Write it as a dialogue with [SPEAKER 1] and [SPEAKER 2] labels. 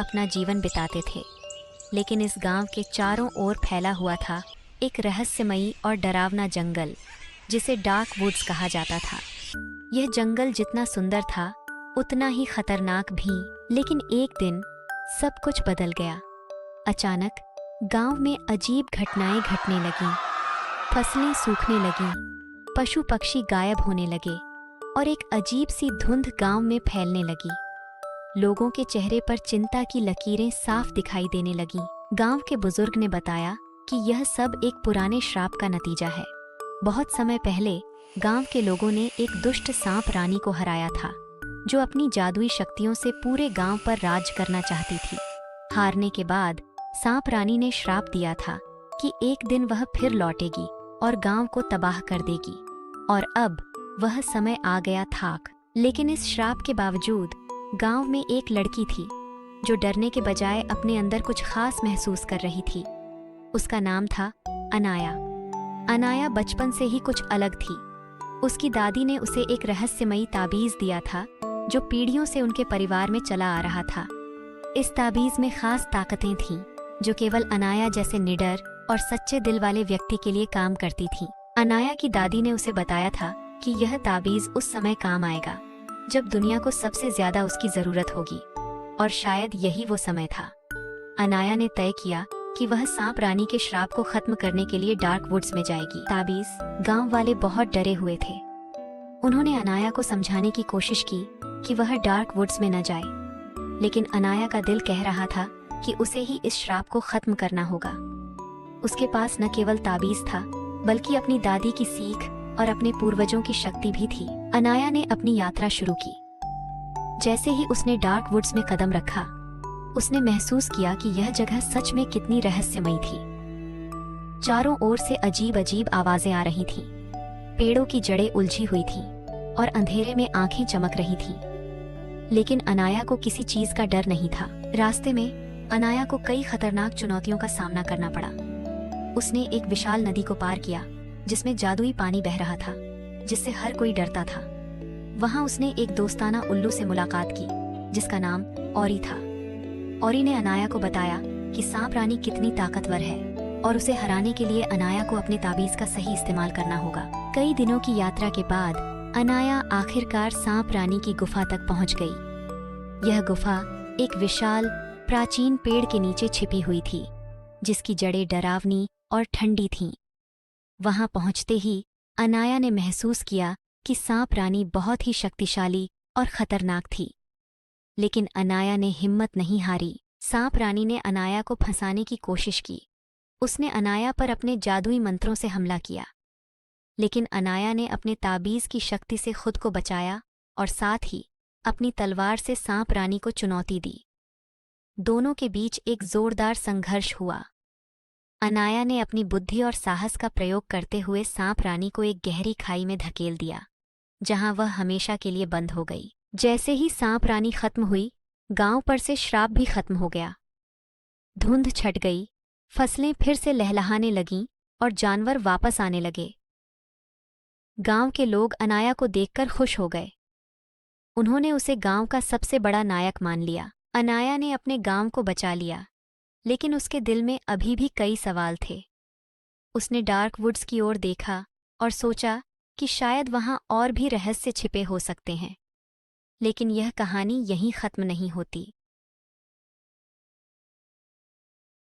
[SPEAKER 1] अपना जीवन बिताते थे। लेकिन इस गांव के चारों ओर फैला हुआ था एक रहस्यमयी और डरावना जंगल, जिसे डार्क वुड्स कहा जाता था। यह जंगल जितना सुंदर था उतना ही खतरनाक भी। लेकिन एक दिन सब कुछ बदल गया। अचानक गांव में अजीब घटनाएं घटने लगीं। फसलें सूखने लगीं, पशु पक्षी गायब होने लगे और एक अजीब सी धुंध गांव में फैलने लगी। लोगों के चेहरे पर चिंता की लकीरें साफ दिखाई देने लगीं। गांव के बुजुर्ग ने बताया कि यह सब एक पुराने श्राप का नतीजा है। बहुत समय पहले गांव के लोगों ने एक दुष्ट सांप रानी को हराया था, जो अपनी जादुई शक्तियों से पूरे गांव पर राज करना चाहती थी। हारने के बाद सांप रानी ने श्राप दिया था कि एक दिन वह फिर लौटेगी और गांव को तबाह कर देगी। और अब वह समय आ गया था। लेकिन इस श्राप के बावजूद गांव में एक लड़की थी जो डरने के बजाय अपने अंदर कुछ खास महसूस कर रही थी। उसका नाम था अनाया। अनाया बचपन से ही कुछ अलग थी। उसकी दादी ने उसे एक रहस्यमयी ताबीज दिया था जो पीढ़ियों से उनके परिवार में चला आ रहा था। इस ताबीज में खास ताकतें थीं जो केवल अनाया जैसे निडर और सच्चे दिल वाले व्यक्ति के लिए काम करती थीं। अनाया की दादी ने उसे बताया था कि यह ताबीज उस समय काम आएगा जब दुनिया को सबसे ज्यादा उसकी जरूरत होगी, और शायद यही वो समय था। अनाया ने तय किया कि वह सांप रानी के श्राप को खत्म करने के लिए डार्क वुड्स में जाएगी। ताबीज गांव वाले बहुत डरे हुए थे। उन्होंने अनाया को समझाने की कोशिश की कि वह डार्क वुड्स में न जाए, लेकिन अनाया का दिल कह रहा था कि उसे ही इस श्राप को खत्म करना होगा। उसके पास न केवल ताबीज था बल्कि अपनी दादी की सीख और अपने पूर्वजों की शक्ति भी थी। अनाया ने अपनी यात्रा शुरू की। जैसे ही उसने डार्क वुड्स में कदम रखा, उसने महसूस किया कि यह जगह सच में कितनी रहस्यमयी थी। चारों ओर से अजीब अजीब आवाजें आ रही थीं। पेड़ों की जड़ें उलझी हुई थीं और अंधेरे में आंखें चमक रही थीं। लेकिन अनाया को किसी चीज का डर नहीं था। रास्ते में अनाया को कई खतरनाक चुनौतियों का सामना करना पड़ा। उसने एक विशाल नदी को पार किया जिसमें जादुई पानी बह रहा था, जिससे हर कोई डरता था। वहां उसने एक दोस्ताना उल्लू से मुलाकात की जिसका नाम औरी था। औरी ने अनाया को बताया कि सांप रानी कितनी ताकतवर है और उसे हराने के लिए अनाया को अपने ताबीज का सही इस्तेमाल करना होगा। कई दिनों की यात्रा के बाद अनाया आखिरकार सांप रानी की गुफा तक पहुंच गई। यह गुफा एक विशाल प्राचीन पेड़ के नीचे छिपी हुई थी, जिसकी जड़ें डरावनी और ठंडी थीं। वहां पहुंचते ही अनाया ने महसूस किया कि सांप रानी बहुत ही शक्तिशाली और खतरनाक थी। लेकिन अनाया ने हिम्मत नहीं हारी। सांप रानी ने अनाया को फंसाने की कोशिश की। उसने अनाया पर अपने जादुई मंत्रों से हमला किया, लेकिन अनाया ने अपने ताबीज की शक्ति से खुद को बचाया और साथ ही अपनी तलवार से सांप रानी को चुनौती दी। दोनों के बीच एक जोरदार संघर्ष हुआ। अनाया ने अपनी बुद्धि और साहस का प्रयोग करते हुए सांप रानी को एक गहरी खाई में धकेल दिया, जहां वह हमेशा के लिए बंद हो गई। जैसे ही सांप रानी खत्म हुई, गांव पर से श्राप भी खत्म हो गया। धुंध छट गई, फसलें फिर से लहलहाने लगीं और जानवर वापस आने लगे। गांव के लोग अनाया को देखकर खुश हो गए। उन्होंने उसे गांव का सबसे बड़ा नायक मान लिया। अनाया ने अपने गांव को बचा लिया, लेकिन उसके दिल में अभी भी कई सवाल थे। उसने डार्क वुड्स की ओर देखा और सोचा कि शायद वहां और भी रहस्य छिपे हो सकते हैं। लेकिन यह कहानी यहीं खत्म नहीं होती।